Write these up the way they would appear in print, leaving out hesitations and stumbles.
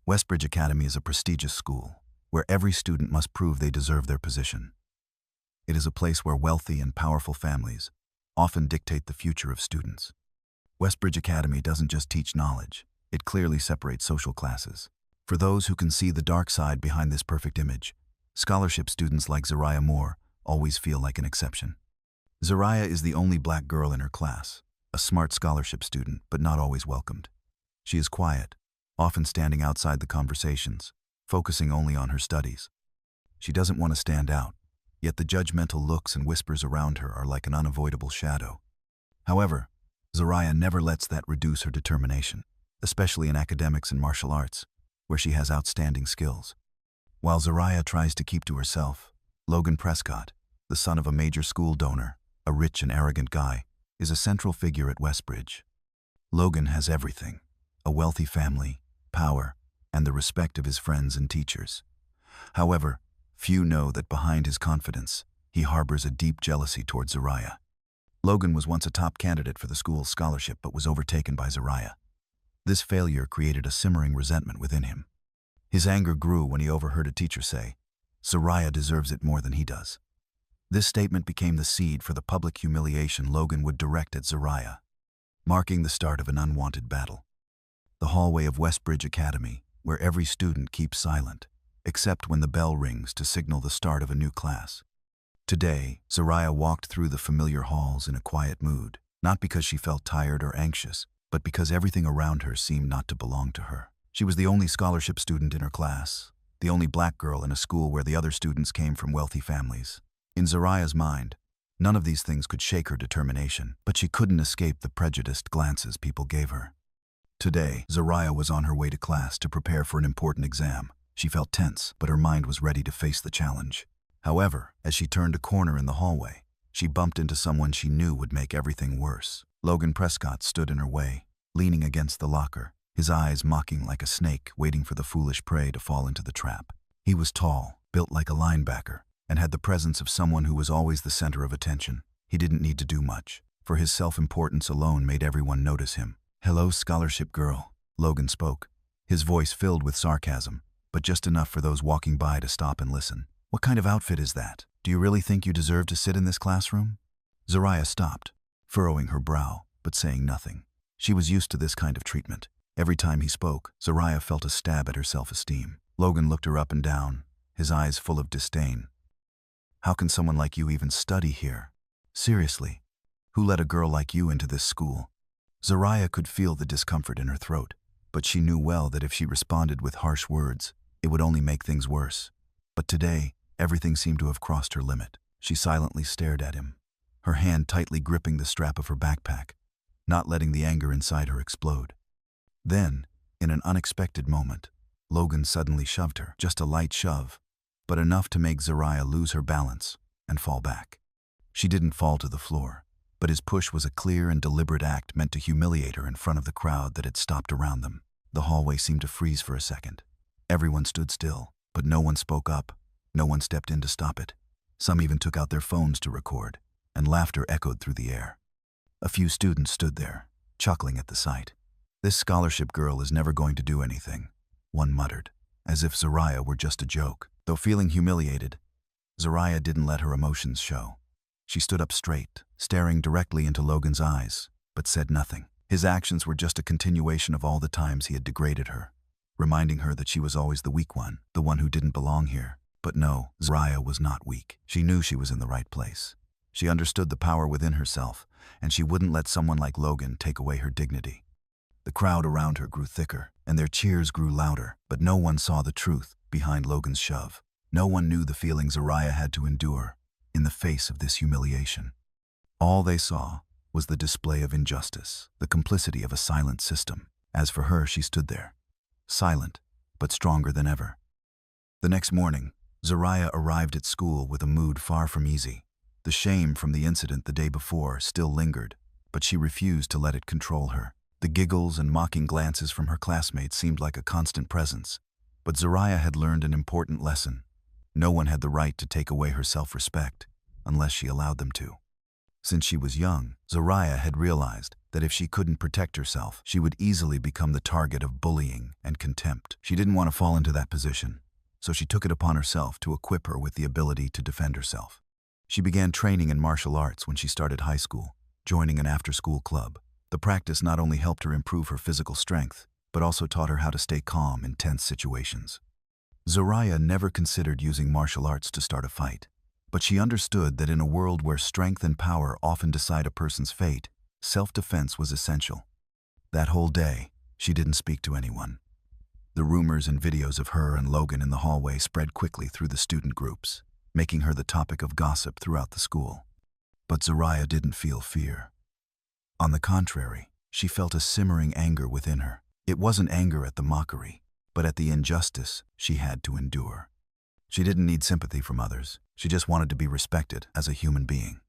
Westbridge Academy is a prestigious school where every student must prove they deserve their position. It is a place where wealthy and powerful families often dictate the future of students. Westbridge Academy doesn't just teach knowledge, it clearly separates social classes. For those who can see the dark side behind this perfect image, scholarship students like Zariah Moore always feel like an exception. Zariah is the only black girl in her class, a smart scholarship student, but not always welcomed. She is quiet, often standing outside the conversations, focusing only on her studies. She doesn't want to stand out, yet the judgmental looks and whispers around her are like an unavoidable shadow. However, Zariah never lets that reduce her determination, especially in academics and martial arts, where she has outstanding skills. While Zariah tries to keep to herself, Logan Prescott, the son of a major school donor, a rich and arrogant guy, is a central figure at Westbridge. Logan has everything: a wealthy family, power, and the respect of his friends and teachers. However, few know that behind his confidence, he harbors a deep jealousy towards Zariah. Logan was once a top candidate for the school's scholarship but was overtaken by Zariah. This failure created a simmering resentment within him. His anger grew when he overheard a teacher say, "Zariah deserves it more than he does." This statement became the seed for the public humiliation Logan would direct at Zariah, marking the start of an unwanted battle. The hallway of Westbridge Academy, where every student keeps silent, except when the bell rings to signal the start of a new class. Today, Zariah walked through the familiar halls in a quiet mood, not because she felt tired or anxious, but because everything around her seemed not to belong to her. She was the only scholarship student in her class, the only black girl in a school where the other students came from wealthy families. In Zariah's mind, none of these things could shake her determination, but she couldn't escape the prejudiced glances people gave her. Today, Zariah was on her way to class to prepare for an important exam. She felt tense, but her mind was ready to face the challenge. However, as she turned a corner in the hallway, she bumped into someone she knew would make everything worse. Logan Prescott stood in her way, leaning against the locker, his eyes mocking like a snake waiting for the foolish prey to fall into the trap. He was tall, built like a linebacker, and had the presence of someone who was always the center of attention. He didn't need to do much, for his self-importance alone made everyone notice him. "Hello, scholarship girl," Logan spoke, his voice filled with sarcasm, but just enough for those walking by to stop and listen. "What kind of outfit is that? Do you really think you deserve to sit in this classroom?" Zariah stopped, furrowing her brow, but saying nothing. She was used to this kind of treatment. Every time he spoke, Zariah felt a stab at her self-esteem. Logan looked her up and down, his eyes full of disdain. "How can someone like you even study here? Seriously, who let a girl like you into this school?" Zariah could feel the discomfort in her throat, but she knew well that if she responded with harsh words, it would only make things worse. But today, everything seemed to have crossed her limit. She silently stared at him, her hand tightly gripping the strap of her backpack, not letting the anger inside her explode. Then, in an unexpected moment, Logan suddenly shoved her, just a light shove, but enough to make Zariah lose her balance and fall back. She didn't fall to the floor, but his push was a clear and deliberate act meant to humiliate her in front of the crowd that had stopped around them. The hallway seemed to freeze for a second. Everyone stood still, but no one spoke up. No one stepped in to stop it. Some even took out their phones to record, and laughter echoed through the air. A few students stood there, chuckling at the sight. "This scholarship girl is never going to do anything," one muttered, as if Zariah were just a joke. Though feeling humiliated, Zariah didn't let her emotions show. She stood up straight, staring directly into Logan's eyes, but said nothing. His actions were just a continuation of all the times he had degraded her, reminding her that she was always the weak one, the one who didn't belong here. But no, Zariah was not weak. She knew she was in the right place. She understood the power within herself, and she wouldn't let someone like Logan take away her dignity. The crowd around her grew thicker, and their cheers grew louder, but no one saw the truth behind Logan's shove. No one knew the feelings Zariah had to endure in the face of this humiliation. All they saw was the display of injustice, the complicity of a silent system. As for her, she stood there, silent, but stronger than ever. The next morning, Zariah arrived at school with a mood far from easy. The shame from the incident the day before still lingered, but she refused to let it control her. The giggles and mocking glances from her classmates seemed like a constant presence. But Zariah had learned an important lesson. No one had the right to take away her self-respect unless she allowed them to. Since she was young, Zariah had realized that if she couldn't protect herself, she would easily become the target of bullying and contempt. She didn't want to fall into that position, so she took it upon herself to equip her with the ability to defend herself. She began training in martial arts when she started high school, joining an after-school club. The practice not only helped her improve her physical strength, but also taught her how to stay calm in tense situations. Zoraya never considered using martial arts to start a fight, but she understood that in a world where strength and power often decide a person's fate, self-defense was essential. That whole day, she didn't speak to anyone. The rumors and videos of her and Logan in the hallway spread quickly through the student groups, making her the topic of gossip throughout the school. But Zoraya didn't feel fear. On the contrary, she felt a simmering anger within her. It wasn't anger at the mockery, but at the injustice she had to endure. She didn't need sympathy from others. She just wanted to be respected as a human being.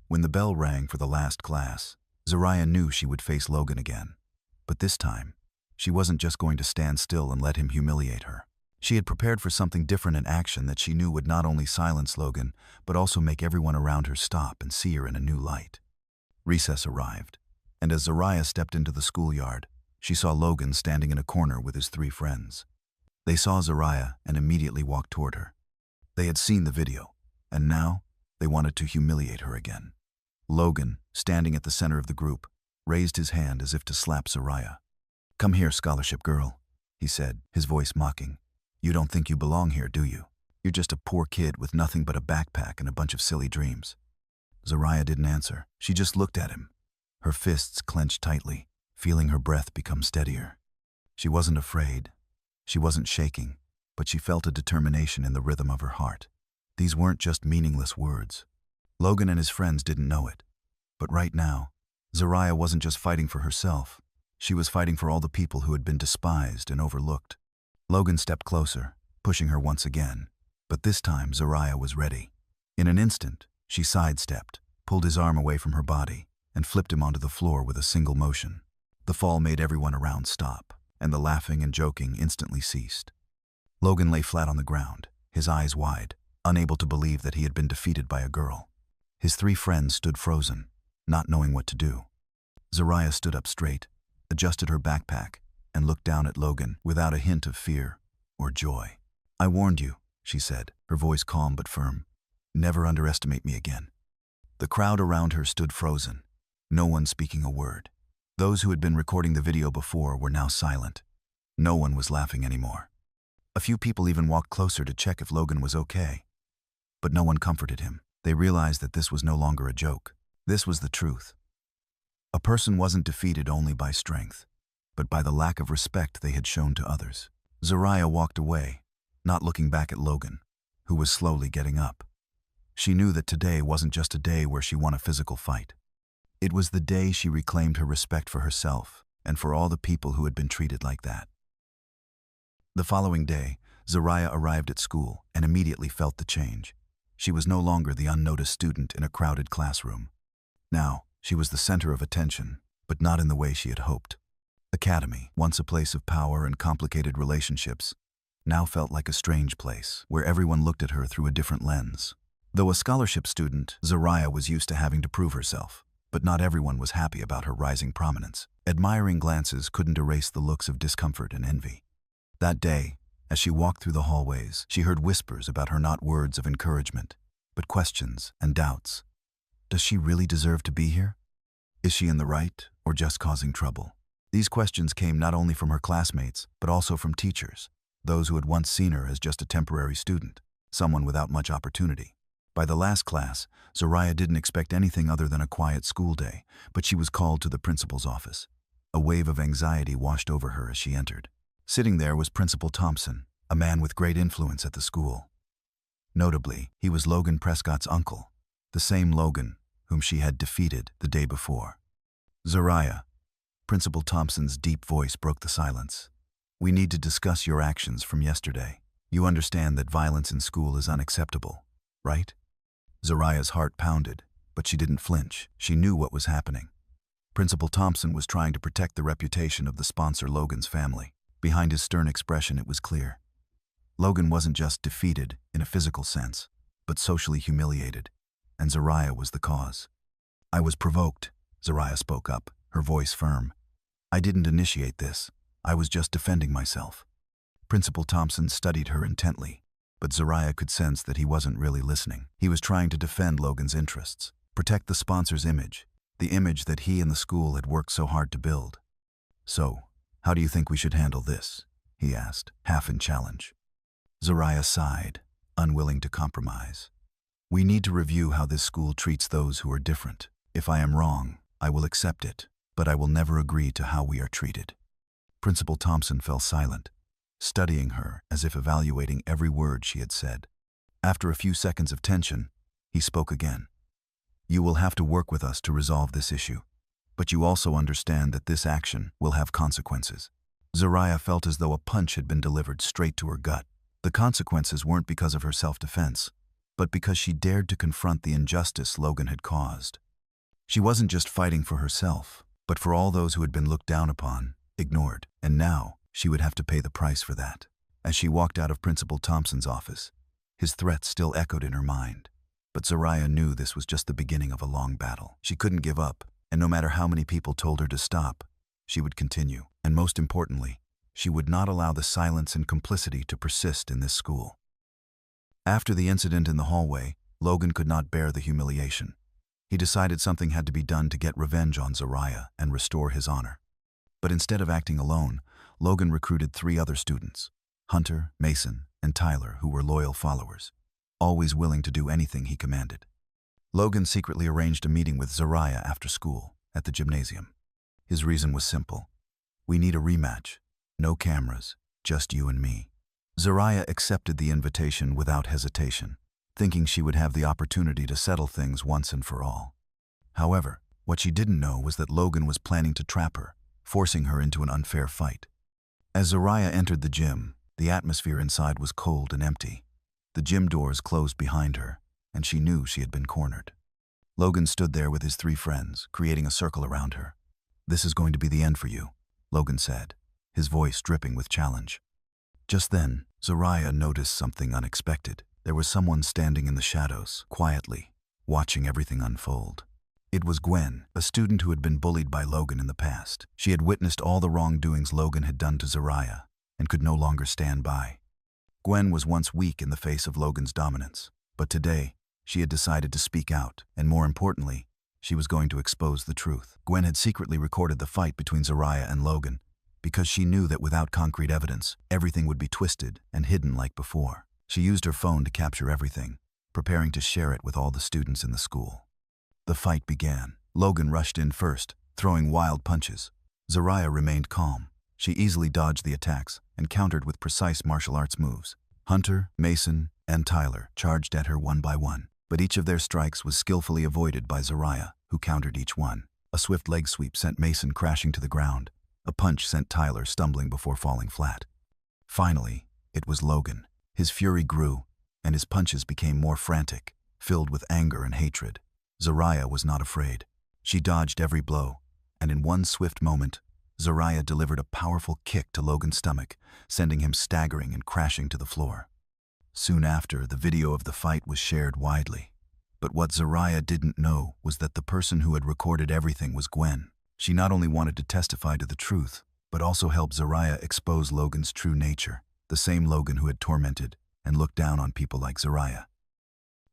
When the bell rang for the last class, Zoraya knew she would face Logan again. But this time, she wasn't just going to stand still and let him humiliate her. She had prepared for something different in action that she knew would not only silence Logan, but also make everyone around her stop and see her in a new light. Recess arrived, and as Zoraya stepped into the schoolyard, she saw Logan standing in a corner with his 3 friends. They saw Zoraya and immediately walked toward her. They had seen the video, and now they wanted to humiliate her again. Logan, standing at the center of the group, raised his hand as if to slap Zoraya. "Come here, scholarship girl," he said, his voice mocking. "You don't think you belong here, do you? You're just a poor kid with nothing but a backpack and a bunch of silly dreams." Zoraya didn't answer. She just looked at him, her fists clenched tightly, feeling her breath become steadier. She wasn't afraid. She wasn't shaking, but she felt a determination in the rhythm of her heart. These weren't just meaningless words. Logan and his friends didn't know it. But right now, Zoraya wasn't just fighting for herself. She was fighting for all the people who had been despised and overlooked. Logan stepped closer, pushing her once again. But this time, Zoraya was ready. In an instant, she sidestepped, pulled his arm away from her body, and flipped him onto the floor with a single motion. The fall made everyone around stop, and the laughing and joking instantly ceased. Logan lay flat on the ground, his eyes wide, unable to believe that he had been defeated by a girl. His 3 friends stood frozen, not knowing what to do. Zoraya stood up straight, adjusted her backpack, and looked down at Logan without a hint of fear or joy. "I warned you," she said, her voice calm but firm. "Never underestimate me again." The crowd around her stood frozen, no one speaking a word. Those who had been recording the video before were now silent. No one was laughing anymore. A few people even walked closer to check if Logan was okay. But no one comforted him. They realized that this was no longer a joke. This was the truth. A person wasn't defeated only by strength, but by the lack of respect they had shown to others. Zoraya walked away, not looking back at Logan, who was slowly getting up. She knew that today wasn't just a day where she won a physical fight. It was the day she reclaimed her respect for herself and for all the people who had been treated like that. The following day, Zoraya arrived at school and immediately felt the change. She was no longer the unnoticed student in a crowded classroom. Now, she was the center of attention, but not in the way she had hoped. Academy, once a place of power and complicated relationships, now felt like a strange place where everyone looked at her through a different lens. Though a scholarship student, Zoraya was used to having to prove herself, but not everyone was happy about her rising prominence. Admiring glances couldn't erase the looks of discomfort and envy. That day, as she walked through the hallways, she heard whispers about her, not words of encouragement, but questions and doubts. Does she really deserve to be here? Is she in the right or just causing trouble? These questions came not only from her classmates, but also from teachers, those who had once seen her as just a temporary student, someone without much opportunity. By the last class, Zoraya didn't expect anything other than a quiet school day, but she was called to the principal's office. A wave of anxiety washed over her as she entered. Sitting there was Principal Thompson, a man with great influence at the school. Notably, he was Logan Prescott's uncle, the same Logan whom she had defeated the day before. "Zoraya," Principal Thompson's deep voice broke the silence. "We need to discuss your actions from yesterday. You understand that violence in school is unacceptable, right?" Zoraya's heart pounded, but she didn't flinch. She knew what was happening. Principal Thompson was trying to protect the reputation of the sponsor Logan's family. Behind his stern expression, it was clear. Logan wasn't just defeated in a physical sense, but socially humiliated, and Zoraya was the cause. "I was provoked," Zoraya spoke up, her voice firm. "I didn't initiate this. I was just defending myself." Principal Thompson studied her intently, but Zariah could sense that he wasn't really listening. He was trying to defend Logan's interests, protect the sponsor's image, the image that he and the school had worked so hard to build. "So, how do you think we should handle this?" he asked, half in challenge. Zariah sighed, unwilling to compromise. "We need to review how this school treats those who are different. If I am wrong, I will accept it, but I will never agree to how we are treated." Principal Thompson fell silent, studying her as if evaluating every word she had said. After a few seconds of tension, he spoke again. "You will have to work with us to resolve this issue, but you also understand that this action will have consequences." Zariah felt as though a punch had been delivered straight to her gut. The consequences weren't because of her self-defense, but because she dared to confront the injustice Logan had caused. She wasn't just fighting for herself, but for all those who had been looked down upon, ignored, and now she would have to pay the price for that. As she walked out of Principal Thompson's office, his threats still echoed in her mind. But Zariah knew this was just the beginning of a long battle. She couldn't give up, and no matter how many people told her to stop, she would continue. And most importantly, she would not allow the silence and complicity to persist in this school. After the incident in the hallway, Logan could not bear the humiliation. He decided something had to be done to get revenge on Zariah and restore his honor. But instead of acting alone, Logan recruited 3 other students, Hunter, Mason, and Tyler, who were loyal followers, always willing to do anything he commanded. Logan secretly arranged a meeting with Zariah after school, at the gymnasium. His reason was simple. "We need a rematch. No cameras, just you and me." Zariah accepted the invitation without hesitation, thinking she would have the opportunity to settle things once and for all. However, what she didn't know was that Logan was planning to trap her, forcing her into an unfair fight. As Zariah entered the gym, the atmosphere inside was cold and empty. The gym doors closed behind her, and she knew she had been cornered. Logan stood there with his 3 friends, creating a circle around her. "This is going to be the end for you," Logan said, his voice dripping with challenge. Just then, Zariah noticed something unexpected. There was someone standing in the shadows, quietly, watching everything unfold. It was Gwen, a student who had been bullied by Logan in the past. She had witnessed all the wrongdoings Logan had done to Zariah and could no longer stand by. Gwen was once weak in the face of Logan's dominance, but today, she had decided to speak out, and more importantly, she was going to expose the truth. Gwen had secretly recorded the fight between Zariah and Logan because she knew that without concrete evidence, everything would be twisted and hidden like before. She used her phone to capture everything, preparing to share it with all the students in the school. The fight began. Logan rushed in first, throwing wild punches. Zariah remained calm. She easily dodged the attacks and countered with precise martial arts moves. Hunter, Mason, and Tyler charged at her one by one, but each of their strikes was skillfully avoided by Zariah, who countered each one. A swift leg sweep sent Mason crashing to the ground. A punch sent Tyler stumbling before falling flat. Finally, it was Logan. His fury grew, and his punches became more frantic, filled with anger and hatred. Zariah was not afraid. She dodged every blow, and in one swift moment, Zariah delivered a powerful kick to Logan's stomach, sending him staggering and crashing to the floor. Soon after, the video of the fight was shared widely. But what Zariah didn't know was that the person who had recorded everything was Gwen. She not only wanted to testify to the truth, but also help Zariah expose Logan's true nature, the same Logan who had tormented and looked down on people like Zariah.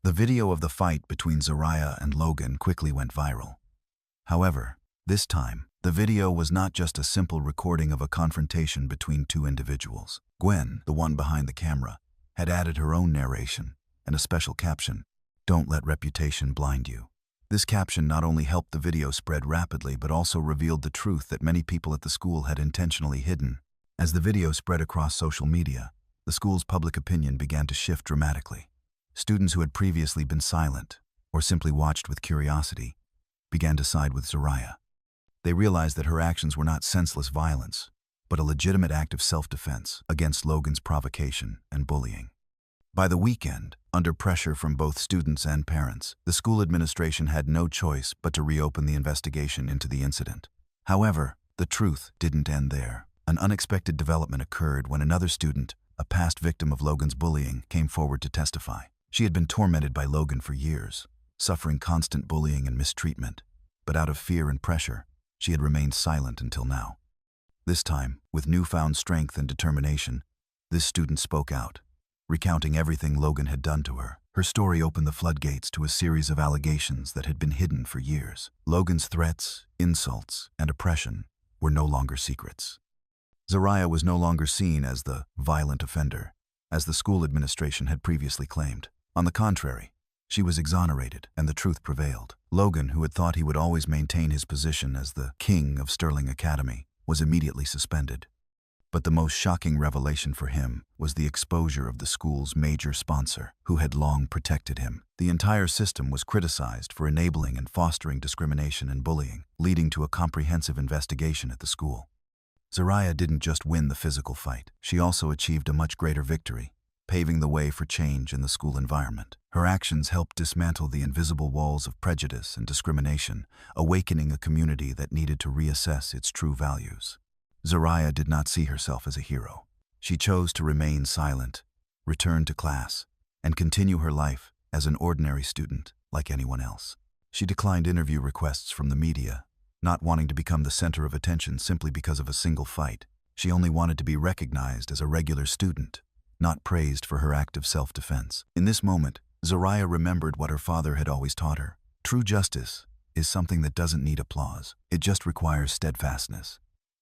The video of the fight between Zariah and Logan quickly went viral. However, this time, the video was not just a simple recording of a confrontation between 2 individuals. Gwen, the one behind the camera, had added her own narration and a special caption, "Don't let reputation blind you." This caption not only helped the video spread rapidly, but also revealed the truth that many people at the school had intentionally hidden. As the video spread across social media, the school's public opinion began to shift dramatically. Students who had previously been silent, or simply watched with curiosity, began to side with Zariah. They realized that her actions were not senseless violence, but a legitimate act of self-defense against Logan's provocation and bullying. By the weekend, under pressure from both students and parents, the school administration had no choice but to reopen the investigation into the incident. However, the truth didn't end there. An unexpected development occurred when another student, a past victim of Logan's bullying, came forward to testify. She had been tormented by Logan for years, suffering constant bullying and mistreatment. But out of fear and pressure, She had remained silent until now. This time, with newfound strength and determination, this student spoke out, recounting everything Logan had done to her. Her story opened the floodgates to a series of allegations that had been hidden for years. Logan's threats, insults, and oppression were no longer secrets. Zariah was no longer seen as the violent offender, as the school administration had previously claimed. On the contrary, she was exonerated, and the truth prevailed. Logan, who had thought he would always maintain his position as the king of Sterling Academy, was immediately suspended. But the most shocking revelation for him was the exposure of the school's major sponsor, who had long protected him. The entire system was criticized for enabling and fostering discrimination and bullying, leading to a comprehensive investigation at the school. Zariah didn't just win the physical fight, she also achieved a much greater victory, paving the way for change in the school environment. Her actions helped dismantle the invisible walls of prejudice and discrimination, awakening a community that needed to reassess its true values. Zariah did not see herself as a hero. She chose to remain silent, return to class, and continue her life as an ordinary student like anyone else. She declined interview requests from the media, not wanting to become the center of attention simply because of a single fight. She only wanted to be recognized as a regular student, not praised for her act of self-defense. In this moment, Zariah remembered what her father had always taught her. True justice is something that doesn't need applause. It just requires steadfastness.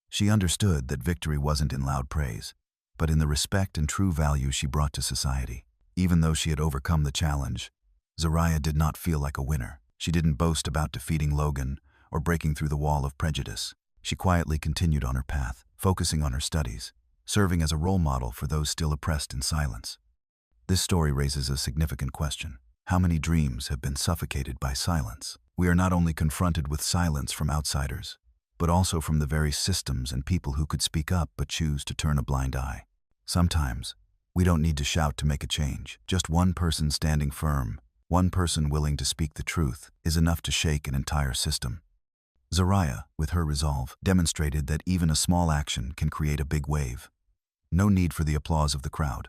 She understood that victory wasn't in loud praise, but in the respect and true value she brought to society. Even though she had overcome the challenge, Zariah did not feel like a winner. She didn't boast about defeating Logan or breaking through the wall of prejudice. She quietly continued on her path, focusing on her studies, serving as a role model for those still oppressed in silence. This story raises a significant question. How many dreams have been suffocated by silence? We are not only confronted with silence from outsiders, but also from the very systems and people who could speak up but choose to turn a blind eye. Sometimes, we don't need to shout to make a change. Just one person standing firm, one person willing to speak the truth, is enough to shake an entire system. Zariah, with her resolve, demonstrated that even a small action can create a big wave. No need for the applause of the crowd.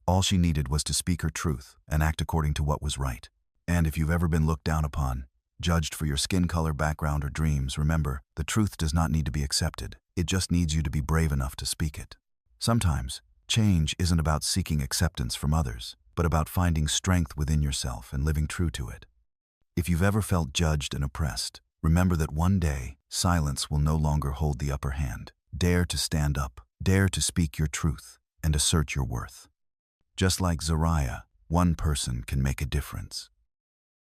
All she needed was to speak her truth and act according to what was right. And if you've ever been looked down upon, judged for your skin color, background, or dreams, remember, the truth does not need to be accepted. It just needs you to be brave enough to speak it. Sometimes, change isn't about seeking acceptance from others, but about finding strength within yourself and living true to it. If you've ever felt judged and oppressed, remember that one day, silence will no longer hold the upper hand. Dare to stand up, dare to speak your truth, and assert your worth. Just like Zariah, one person can make a difference.